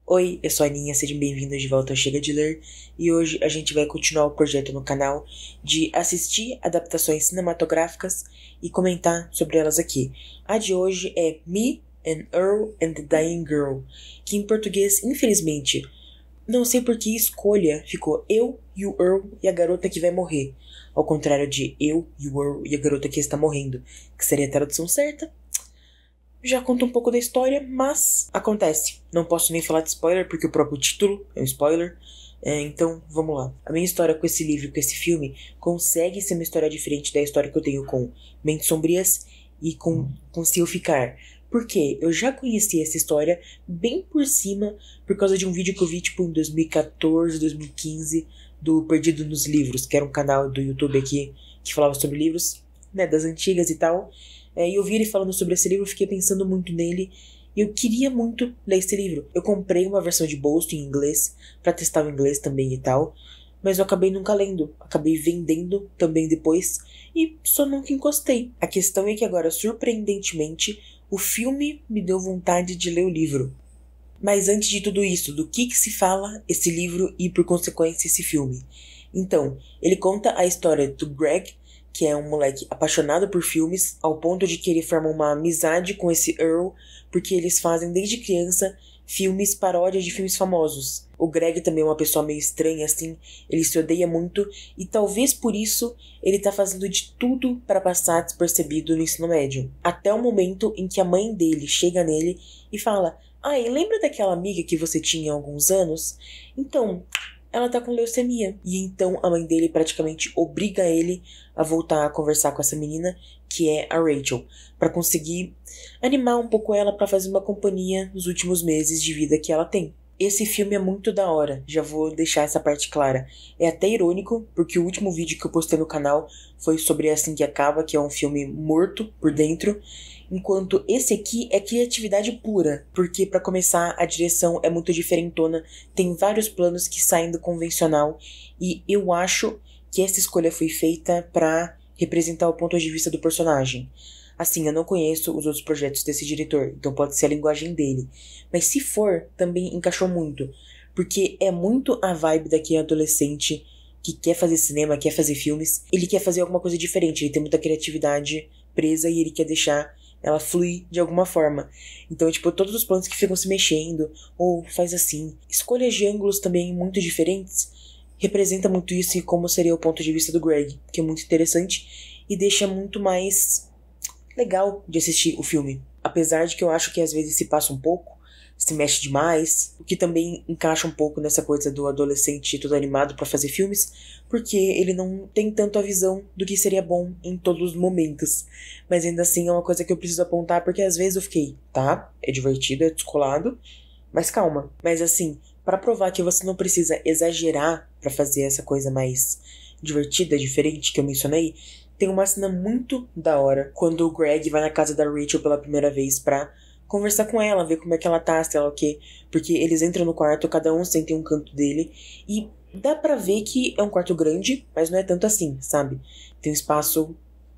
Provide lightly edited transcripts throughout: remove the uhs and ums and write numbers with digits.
Oi, eu sou a Aninha, sejam bem-vindos de volta ao Chega de Ler, e hoje a gente vai continuar o projeto no canal de assistir adaptações cinematográficas e comentar sobre elas aqui. A de hoje é Me and Earl and the Dying Girl, que em português, infelizmente, não sei por que escolha, ficou Eu e o Earl e a garota que vai morrer, ao contrário de Eu e o Earl e a garota que está morrendo, que seria a tradução certa. Já conta um pouco da história, mas acontece. Não posso nem falar de spoiler, porque o próprio título é um spoiler. Então, vamos lá. A minha história com esse livro, com esse filme, consegue ser uma história diferente da história que eu tenho com Mentes Sombrias e com Se Eu Ficar. Porque eu já conheci essa história bem por cima, por causa de um vídeo que eu vi, tipo, em 2014, 2015, do Perdido nos Livros, que era um canal do YouTube aqui que falava sobre livros, né, das antigas e tal. E eu vi ele falando sobre esse livro, fiquei pensando muito nele. E eu queria muito ler esse livro. Eu comprei uma versão de bolso em inglês, pra testar o inglês também e tal. Mas eu acabei nunca lendo. Acabei vendendo também depois. E só nunca encostei. A questão é que agora, surpreendentemente, o filme me deu vontade de ler o livro. Mas antes de tudo isso, do que se fala esse livro e, por consequência, esse filme? Então, ele conta a história do Greg, que é um moleque apaixonado por filmes, ao ponto de que ele forma uma amizade com esse Earl, porque eles fazem desde criança filmes paródias de filmes famosos. O Greg também é uma pessoa meio estranha assim, ele se odeia muito, e talvez por isso ele tá fazendo de tudo para passar despercebido no ensino médio. Até o momento em que a mãe dele chega nele e fala: "Ai, lembra daquela amiga que você tinha há alguns anos? Então, ela tá com leucemia." E então a mãe dele praticamente obriga ele a voltar a conversar com essa menina, que é a Rachel, para conseguir animar um pouco ela, para fazer uma companhia nos últimos meses de vida que ela tem. Esse filme é muito da hora, já vou deixar essa parte clara. É até irônico, porque o último vídeo que eu postei no canal foi sobre Assim que Acaba, que é um filme morto por dentro, enquanto esse aqui é criatividade pura, porque para começar a direção é muito diferentona, tem vários planos que saem do convencional, e eu acho que essa escolha foi feita para representar o ponto de vista do personagem. Assim, eu não conheço os outros projetos desse diretor, então pode ser a linguagem dele. Mas se for, também encaixou muito, porque é muito a vibe daquele adolescente que quer fazer cinema, quer fazer filmes. Ele quer fazer alguma coisa diferente, ele tem muita criatividade presa e ele quer deixar ela fluir de alguma forma. Então, tipo, todos os planos que ficam se mexendo, ou faz assim. Escolhas de ângulos também muito diferentes, representa muito isso e como seria o ponto de vista do Greg, que é muito interessante e deixa muito mais legal de assistir o filme. Apesar de que eu acho que às vezes se passa um pouco, se mexe demais, o que também encaixa um pouco nessa coisa do adolescente todo animado pra fazer filmes, porque ele não tem tanto a visão do que seria bom em todos os momentos. Mas ainda assim é uma coisa que eu preciso apontar, porque às vezes eu fiquei, tá, é divertido, é descolado, mas calma. Mas assim, pra provar que você não precisa exagerar pra fazer essa coisa mais divertida, diferente que eu mencionei, tem uma cena muito da hora quando o Greg vai na casa da Rachel pela primeira vez pra conversar com ela, ver como é que ela tá, sei lá o quê. Porque eles entram no quarto, cada um senta em um canto dele, e dá pra ver que é um quarto grande, mas não é tanto assim, sabe? Tem um espaço,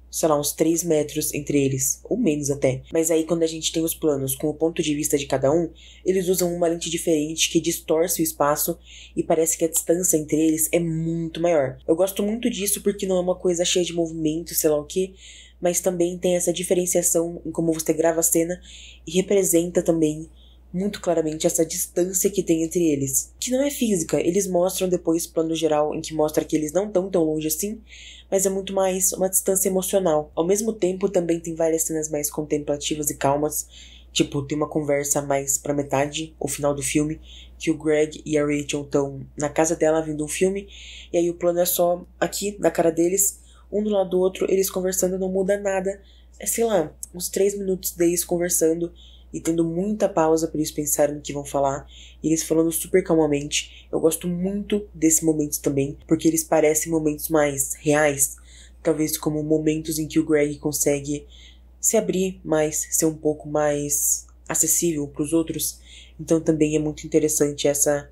sei lá, uns 3 metros entre eles, ou menos até. Mas aí quando a gente tem os planos com o ponto de vista de cada um, eles usam uma lente diferente que distorce o espaço e parece que a distância entre eles é muito maior. Eu gosto muito disso porque não é uma coisa cheia de movimento, sei lá o que, mas também tem essa diferenciação em como você grava a cena e representa também muito claramente essa distância que tem entre eles. Que não é física, eles mostram depois plano geral em que mostra que eles não estão tão longe assim, mas é muito mais uma distância emocional. Ao mesmo tempo, também tem várias cenas mais contemplativas e calmas, tipo, tem uma conversa mais pra metade, o final do filme, que o Greg e a Rachel estão na casa dela vendo um filme, e aí o plano é só aqui, na cara deles, um do lado do outro, eles conversando, não muda nada. É, sei lá, uns 3 minutos deles conversando e tendo muita pausa para eles pensarem no que vão falar, e eles falando super calmamente. Eu gosto muito desses momentos também, porque eles parecem momentos mais reais, talvez como momentos em que o Greg consegue se abrir mais, ser um pouco mais acessível para os outros. Então também é muito interessante essa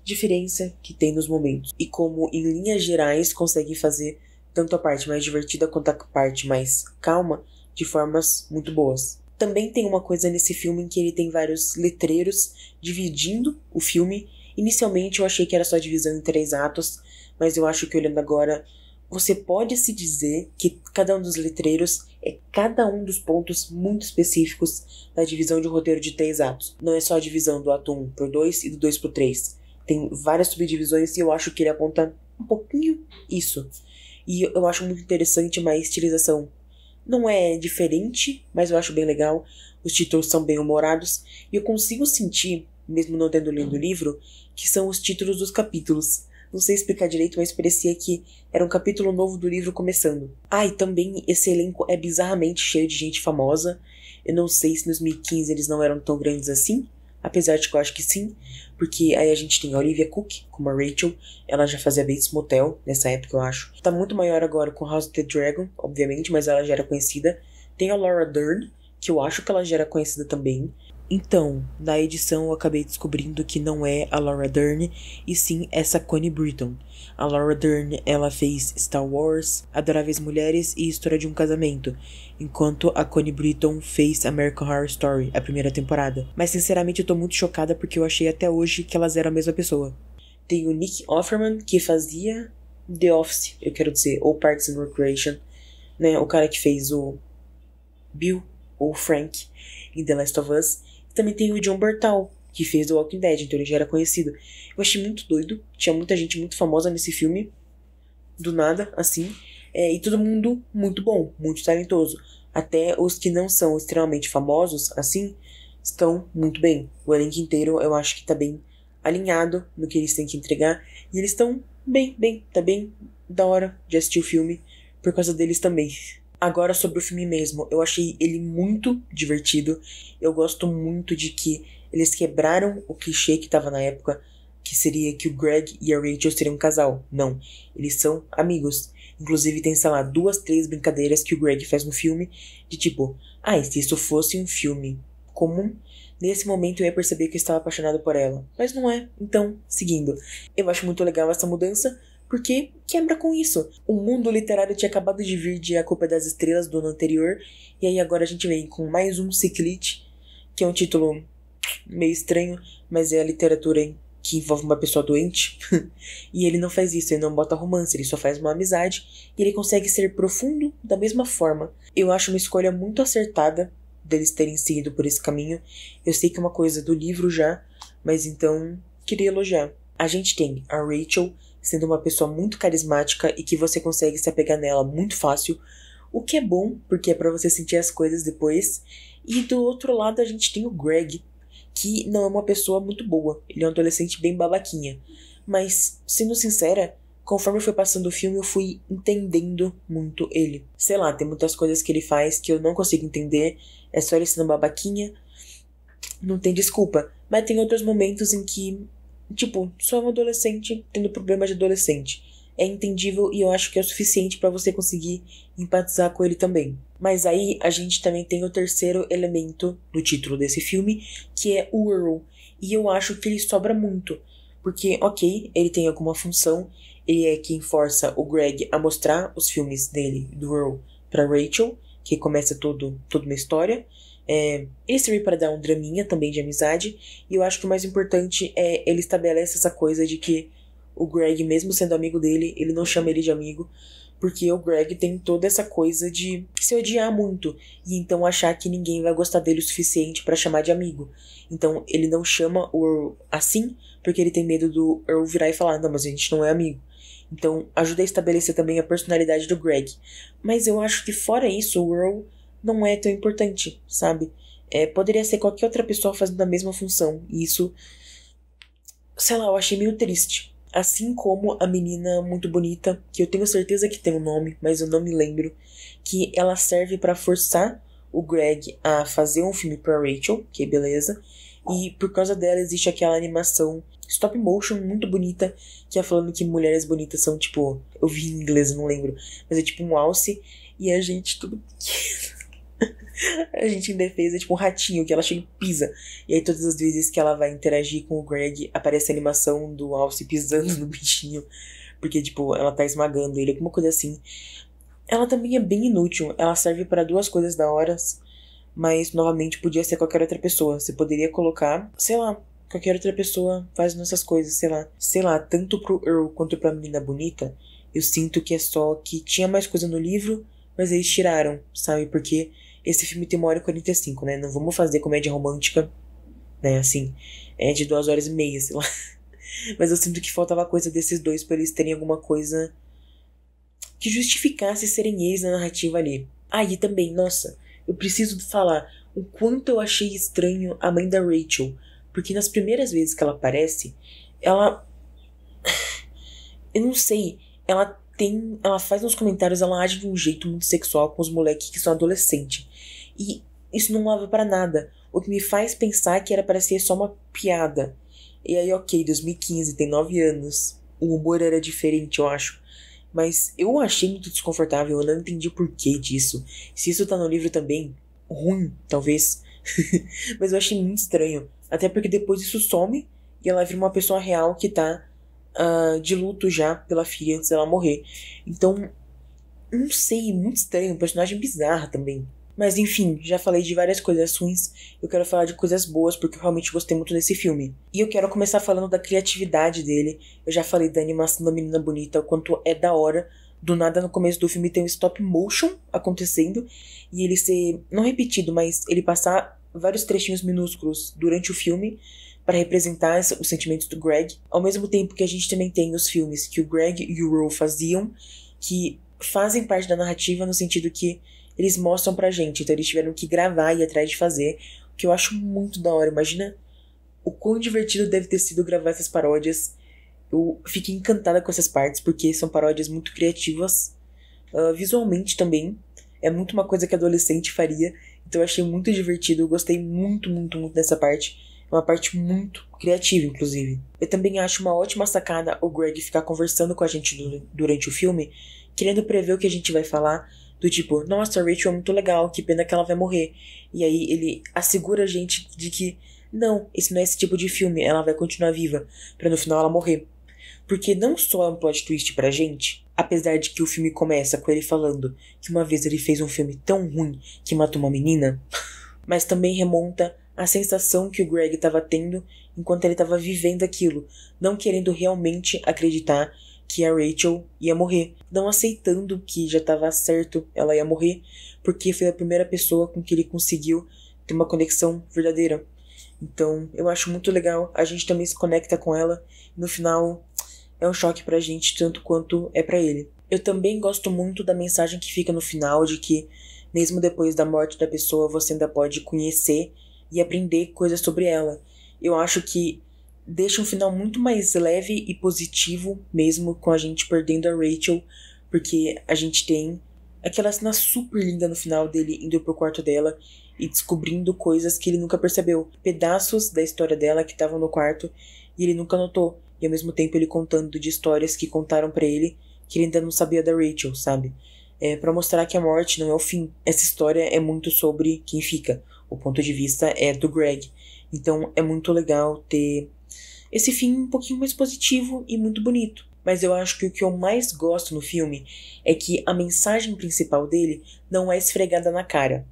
diferença que tem nos momentos, e como em linhas gerais conseguem fazer tanto a parte mais divertida quanto a parte mais calma de formas muito boas. Também tem uma coisa nesse filme em que ele tem vários letreiros dividindo o filme. Inicialmente eu achei que era só divisão em 3 atos, mas eu acho que olhando agora, você pode se dizer que cada um dos letreiros é cada um dos pontos muito específicos da divisão de roteiro de 3 atos. Não é só a divisão do ato 1 pro 2 e do 2 pro 3. Tem várias subdivisões e eu acho que ele aponta um pouquinho isso. E eu acho muito interessante, mas a estilização não é diferente, mas eu acho bem legal. Os títulos são bem humorados e eu consigo sentir, mesmo não tendo lido o livro, que são os títulos dos capítulos. Não sei explicar direito, mas parecia que era um capítulo novo do livro começando. Ah, e também esse elenco é bizarramente cheio de gente famosa. Eu não sei se nos 2015 eles não eram tão grandes assim, apesar de que eu acho que sim, porque aí a gente tem a Olivia Cooke como a Rachel, ela já fazia Bates Motel nessa época, eu acho. Tá muito maior agora com House of the Dragon, obviamente, mas ela já era conhecida. Tem a Laura Dern, que eu acho que ela já era conhecida também. Então, na edição eu acabei descobrindo que não é a Laura Dern, e sim essa Connie Britton. A Laura Dern, ela fez Star Wars, Adoráveis Mulheres e História de um Casamento, enquanto a Connie Britton fez American Horror Story, a primeira temporada. Mas sinceramente eu tô muito chocada porque eu achei até hoje que elas eram a mesma pessoa. Tem o Nick Offerman, que fazia The Office, eu quero dizer, ou Parks and Recreation, né, o cara que fez o Bill, ou Frank, em The Last of Us. Também tem o John Bertal, que fez The Walking Dead, então ele já era conhecido. Eu achei muito doido, tinha muita gente muito famosa nesse filme, do nada, assim, e todo mundo muito bom, muito talentoso. Até os que não são extremamente famosos, assim, estão muito bem. O elenco inteiro eu acho que tá bem alinhado no que eles têm que entregar, e eles estão tá bem da hora de assistir o filme, por causa deles também. Agora sobre o filme mesmo, eu achei ele muito divertido. Eu gosto muito de que eles quebraram o clichê que tava na época, que seria que o Greg e a Rachel seriam um casal. Não, eles são amigos. Inclusive tem, sei lá, 2, 3 brincadeiras que o Greg faz no filme, de tipo, e se isso fosse um filme comum, nesse momento eu ia perceber que eu estava apaixonado por ela. Mas não é, então, seguindo. Eu acho muito legal essa mudança, porque quebra com isso. O mundo literário tinha acabado de vir de A Culpa é das Estrelas do ano anterior, e aí agora a gente vem com mais um Ciclite, que é um título meio estranho, mas é a literatura que envolve uma pessoa doente. E ele não faz isso, ele não bota romance, ele só faz uma amizade, e ele consegue ser profundo da mesma forma. Eu acho uma escolha muito acertada deles terem seguido por esse caminho. Eu sei que é uma coisa do livro já, mas então queria elogiar. A gente tem a Rachel sendo uma pessoa muito carismática e que você consegue se apegar nela muito fácil, o que é bom, porque é pra você sentir as coisas depois. E do outro lado a gente tem o Greg, que não é uma pessoa muito boa, ele é um adolescente bem babaquinha. Mas, sendo sincera, conforme foi passando o filme eu fui entendendo muito ele. Sei lá, tem muitas coisas que ele faz que eu não consigo entender, é só ele sendo babaquinha, não tem desculpa. Mas tem outros momentos em que, tipo, só um adolescente tendo problemas de adolescente. É entendível e eu acho que é o suficiente pra você conseguir empatizar com ele também. Mas aí a gente também tem o terceiro elemento do título desse filme, que é o Earl. E eu acho que ele sobra muito. Porque, ok, ele tem alguma função, ele é quem força o Greg a mostrar os filmes dele, do Earl, pra Rachel, que começa toda uma história. Ele serve para dar um draminha também de amizade, e eu acho que o mais importante é ele estabelece essa coisa de que o Greg, mesmo sendo amigo dele, ele não chama ele de amigo, porque o Greg tem toda essa coisa de se odiar muito, e então achar que ninguém vai gostar dele o suficiente para chamar de amigo. Então ele não chama o Earl assim, porque ele tem medo do Earl virar e falar, não, mas a gente não é amigo. Então ajuda a estabelecer também a personalidade do Greg. Mas eu acho que fora isso, o Earl não é tão importante, sabe? Poderia ser qualquer outra pessoa fazendo a mesma função. E isso, sei lá, eu achei meio triste. Assim como a menina muito bonita, que eu tenho certeza que tem um nome, mas eu não me lembro, que ela serve pra forçar o Greg a fazer um filme pra Rachel, que beleza, e por causa dela existe aquela animação stop motion muito bonita, que é falando que mulheres bonitas são tipo, eu vi em inglês, não lembro, mas é tipo um alce, e a gente tudo a gente em defesa é tipo um ratinho que ela chega e pisa. E aí todas as vezes que ela vai interagir com o Greg, aparece a animação do Alce pisando no bichinho. Porque, tipo, ela tá esmagando ele, alguma coisa assim. Ela também é bem inútil. Ela serve para 2 coisas da hora. mas novamente podia ser qualquer outra pessoa. Você poderia colocar, sei lá, qualquer outra pessoa fazendo essas coisas, sei lá. Sei lá, tanto pro Earl quanto pra menina bonita, eu sinto que é só que tinha mais coisa no livro, mas eles tiraram, sabe? Porque esse filme tem 1h45, né? Não vamos fazer comédia romântica, né? Assim, é de 2h30, sei lá. Mas eu sinto que faltava coisa desses dois pra eles terem alguma coisa que justificasse serem eles na narrativa ali. Ah, e também, nossa, eu preciso falar o quanto eu achei estranho a mãe da Rachel. Porque nas primeiras vezes que ela aparece, ela... eu não sei, ela faz uns comentários, ela age de um jeito muito sexual com os moleques que são adolescentes. E isso não leva pra nada. O que me faz pensar que era para ser só uma piada. E aí, ok, 2015, tem 9 anos. O humor era diferente, eu acho. Mas eu achei muito desconfortável, eu não entendi o porquê disso. Se isso tá no livro também, ruim, talvez. Mas eu achei muito estranho. Até porque depois isso some e ela vira uma pessoa real que tá de luto já pela filha antes dela morrer. Então, não sei, muito estranho, um personagem bizarro também. Mas enfim, já falei de várias coisas ruins, eu quero falar de coisas boas porque eu realmente gostei muito desse filme. E eu quero começar falando da criatividade dele. Eu já falei da animação da menina bonita, o quanto é da hora. Do nada no começo do filme tem um stop motion acontecendo e ele ser, não repetido, mas ele passar vários trechinhos minúsculos durante o filme para representar os sentimentos do Greg. Ao mesmo tempo que a gente também tem os filmes que o Greg e o Earl faziam, que fazem parte da narrativa no sentido que eles mostram pra gente, então eles tiveram que gravar e ir atrás de fazer, o que eu acho muito da hora. Imagina o quão divertido deve ter sido gravar essas paródias. Eu fiquei encantada com essas partes, porque são paródias muito criativas, visualmente também, é muito uma coisa que adolescente faria, então eu achei muito divertido, eu gostei muito, muito, muito dessa parte, é uma parte muito criativa, inclusive. Eu também acho uma ótima sacada o Greg ficar conversando com a gente durante o filme, querendo prever o que a gente vai falar, do tipo, nossa, a Rachel é muito legal, que pena que ela vai morrer. E aí ele assegura a gente de que, não, esse não é esse tipo de filme, ela vai continuar viva, pra no final ela morrer. Porque não só é um plot twist pra gente, apesar de que o filme começa com ele falando que uma vez ele fez um filme tão ruim que matou uma menina, mas também remonta a sensação que o Greg estava tendo enquanto ele estava vivendo aquilo, não querendo realmente acreditar que a Rachel ia morrer, não aceitando que já estava certo ela ia morrer, porque foi a primeira pessoa com que ele conseguiu ter uma conexão verdadeira. Então eu acho muito legal, a gente também se conecta com ela, e no final é um choque pra gente tanto quanto é pra ele. Eu também gosto muito da mensagem que fica no final de que mesmo depois da morte da pessoa você ainda pode conhecer e aprender coisas sobre ela. Eu acho que deixa um final muito mais leve e positivo, mesmo com a gente perdendo a Rachel, porque a gente tem aquela cena super linda no final dele indo pro quarto dela e descobrindo coisas que ele nunca percebeu, pedaços da história dela que estavam no quarto e ele nunca notou, e ao mesmo tempo ele contando de histórias que contaram pra ele que ele ainda não sabia da Rachel, sabe? Pra mostrar que a morte não é o fim. Essa história é muito sobre quem fica. O ponto de vista é do Greg. Então é muito legal ter esse fim um pouquinho mais positivo e muito bonito. Mas eu acho que o que eu mais gosto no filme é que a mensagem principal dele não é esfregada na cara.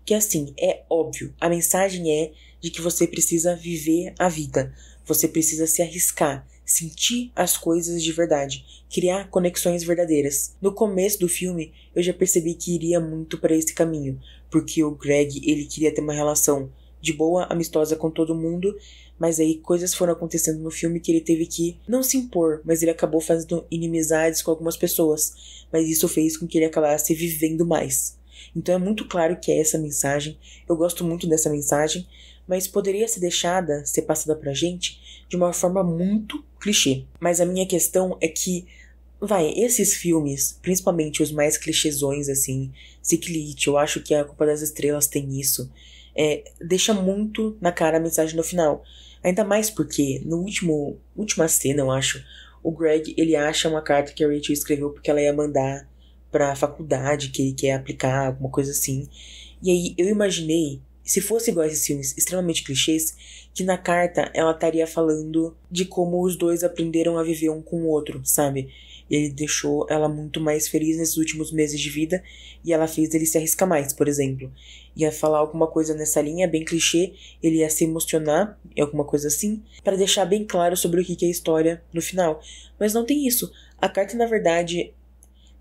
Que assim, é óbvio, a mensagem é de que você precisa viver a vida. Você precisa se arriscar, sentir as coisas de verdade, criar conexões verdadeiras. No começo do filme, eu já percebi que iria muito para esse caminho, porque o Greg, ele queria ter uma relação de boa, amistosa com todo mundo, mas aí coisas foram acontecendo no filme que ele teve que não se impor, mas ele acabou fazendo inimizades com algumas pessoas, mas isso fez com que ele acabasse vivendo mais. Então é muito claro que é essa mensagem, eu gosto muito dessa mensagem, mas poderia ser deixada, ser passada pra gente de uma forma muito clichê. Mas a minha questão é que, esses filmes, principalmente os mais clichêsões, assim, Ciclite, eu acho que a Culpa das Estrelas tem isso, deixa muito na cara a mensagem no final. Ainda mais porque, última cena, eu acho, o Greg, ele acha uma carta que a Rachel escreveu porque ela ia mandar pra faculdade, que ele quer aplicar, alguma coisa assim. E aí eu imaginei se fosse igual a esses filmes extremamente clichês, que na carta ela estaria falando de como os dois aprenderam a viver um com o outro, sabe? Ele deixou ela muito mais feliz nesses últimos meses de vida e ela fez ele se arriscar mais, por exemplo. Ia falar alguma coisa nessa linha, bem clichê, ele ia se emocionar, alguma coisa assim, para deixar bem claro sobre o que é a história no final. Mas não tem isso. A carta, na verdade,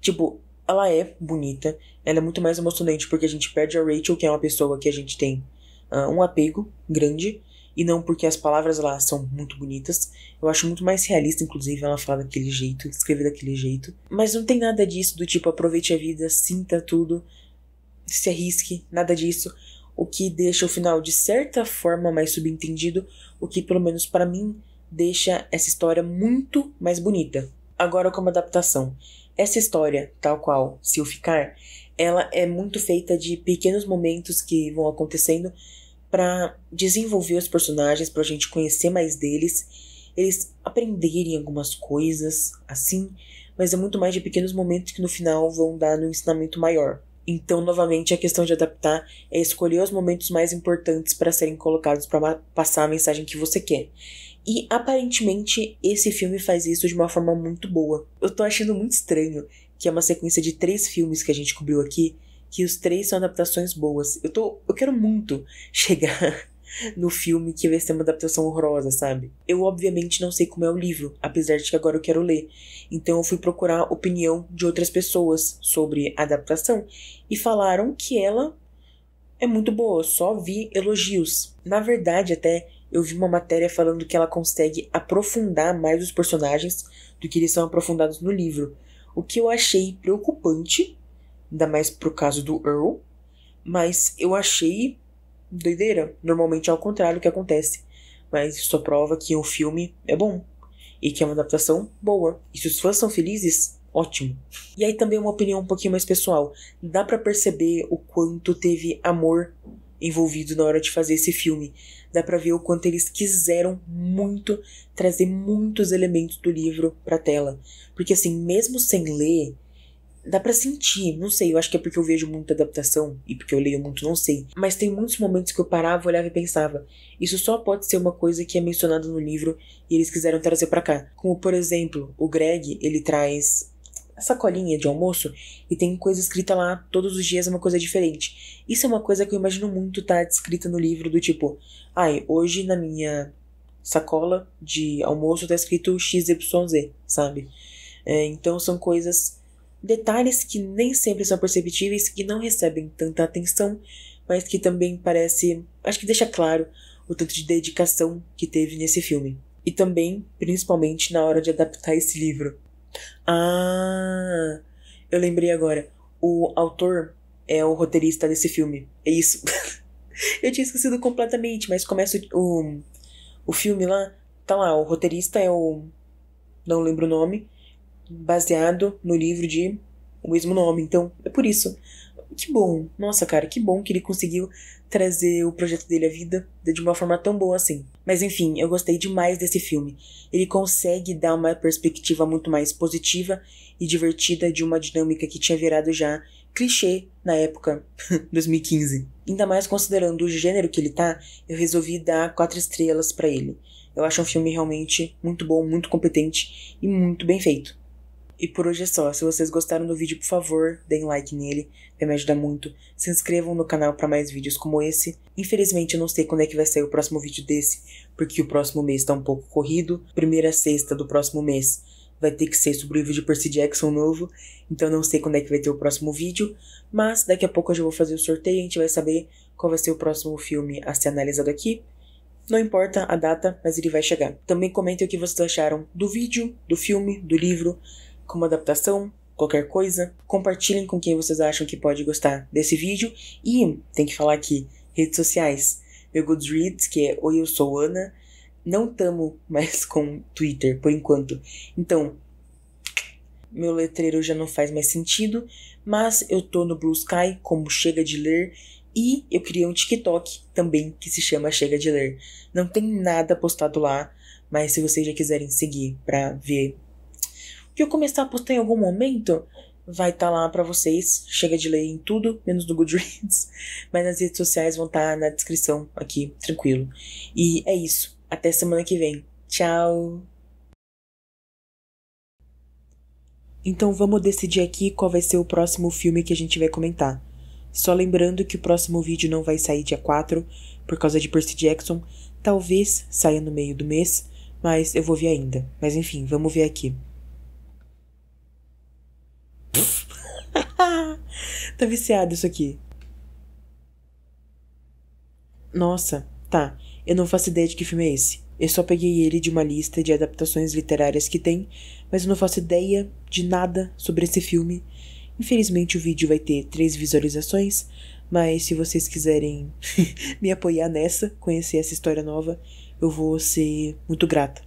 tipo, ela é bonita, ela é muito mais emocionante porque a gente perde a Rachel, que é uma pessoa que a gente tem um apego grande, e não porque as palavras lá são muito bonitas. Eu acho muito mais realista, inclusive, ela falar daquele jeito, escrever daquele jeito. Mas não tem nada disso do tipo, aproveite a vida, sinta tudo, se arrisque, nada disso. O que deixa o final, de certa forma, mais subentendido, o que, pelo menos para mim, deixa essa história muito mais bonita. Agora, como adaptação. Essa história, tal qual Se Eu Ficar, ela é muito feita de pequenos momentos que vão acontecendo para desenvolver os personagens, pra gente conhecer mais deles, eles aprenderem algumas coisas, assim, mas é muito mais de pequenos momentos que no final vão dar um ensinamento maior. Então, novamente, a questão de adaptar é escolher os momentos mais importantes para serem colocados para passar a mensagem que você quer. E, aparentemente, esse filme faz isso de uma forma muito boa. Eu tô achando muito estranho que é uma sequência de 3 filmes que a gente cobriu aqui, que os 3 são adaptações boas. Eu quero muito chegar no filme que vai ser uma adaptação horrorosa, sabe? Eu obviamente não sei como é o livro, apesar de que agora eu quero ler. Então eu fui procurar a opinião de outras pessoas sobre a adaptação e falaram que ela é muito boa, eu só vi elogios. Na verdade, até eu vi uma matéria falando que ela consegue aprofundar mais os personagens do que eles são aprofundados no livro. O que eu achei preocupante, ainda mais pro caso do Earl, mas eu achei doideira. Normalmente é ao contrário que acontece. Mas isso só prova que o filme é bom. E que é uma adaptação boa. E se os fãs são felizes, ótimo. E aí também uma opinião um pouquinho mais pessoal. Dá pra perceber o quanto teve amor envolvido na hora de fazer esse filme. Dá pra ver o quanto eles quiseram muito trazer muitos elementos do livro pra tela. Porque assim, mesmo sem ler, dá pra sentir, não sei, eu acho que é porque eu vejo muita adaptação e porque eu leio muito, não sei. Mas tem muitos momentos que eu parava, olhava e pensava, isso só pode ser uma coisa que é mencionada no livro e eles quiseram trazer pra cá. Como, por exemplo, o Greg, ele traz a sacolinha de almoço e tem coisa escrita lá, todos os dias é uma coisa diferente. Isso é uma coisa que eu imagino muito tá descrita no livro, do tipo, ai, hoje na minha sacola de almoço tá escrito XYZ, sabe? Então são coisas, detalhes que nem sempre são perceptíveis, que não recebem tanta atenção, mas que também parece, acho que deixa claro o tanto de dedicação que teve nesse filme. E também, principalmente na hora de adaptar esse livro. Ah, eu lembrei agora. O autor é o roteirista desse filme. É isso. Eu tinha esquecido completamente, mas começa o filme lá, tá lá, o roteirista é o... não lembro o nome, baseado no livro de o mesmo nome, então é por isso. Que bom, nossa cara, que bom que ele conseguiu trazer o projeto dele à vida de uma forma tão boa assim. Mas enfim, eu gostei demais desse filme. Ele consegue dar uma perspectiva muito mais positiva e divertida de uma dinâmica que tinha virado já clichê na época, 2015. Ainda mais considerando o gênero que ele tá, eu resolvi dar 4 estrelas pra ele. Eu acho um filme realmente muito bom, muito competente e muito bem feito. E por hoje é só. Se vocês gostaram do vídeo, por favor, deem like nele, vai me ajudar muito. Se inscrevam no canal para mais vídeos como esse. Infelizmente eu não sei quando é que vai sair o próximo vídeo desse, porque o próximo mês tá um pouco corrido. Primeira sexta do próximo mês vai ter que ser sobre o vídeo Percy Jackson novo, então não sei quando é que vai ter o próximo vídeo, mas daqui a pouco eu já vou fazer o sorteio e a gente vai saber qual vai ser o próximo filme a ser analisado aqui. Não importa a data, mas ele vai chegar. Também comentem o que vocês acharam do vídeo, do filme, do livro, como adaptação, qualquer coisa. Compartilhem com quem vocês acham que pode gostar desse vídeo. E, tem que falar aqui, redes sociais. Meu Goodreads, que é Oi, eu sou Ana. Não tamo mais com Twitter, por enquanto. Então, meu letreiro já não faz mais sentido. Mas eu tô no Blue Sky, como Chega de Ler. E eu criei um TikTok também, que se chama Chega de Ler. Não tem nada postado lá, mas se vocês já quiserem seguir pra ver que eu começar a postar em algum momento, vai estar lá pra vocês. Chega de ler em tudo, menos do Goodreads. Mas nas redes sociais vão estar na descrição aqui, tranquilo. E é isso. Até semana que vem. Tchau! Então vamos decidir aqui qual vai ser o próximo filme que a gente vai comentar. Só lembrando que o próximo vídeo não vai sair dia 4, por causa de Percy Jackson. Talvez saia no meio do mês, mas eu vou ver ainda. Mas enfim, vamos ver aqui. Tá viciado isso aqui. Nossa, tá. Eu não faço ideia de que filme é esse. Eu só peguei ele de uma lista de adaptações literárias que tem, mas eu não faço ideia de nada sobre esse filme. Infelizmente o vídeo vai ter 3 visualizações, mas se vocês quiserem me apoiar nessa, conhecer essa história nova, eu vou ser muito grata.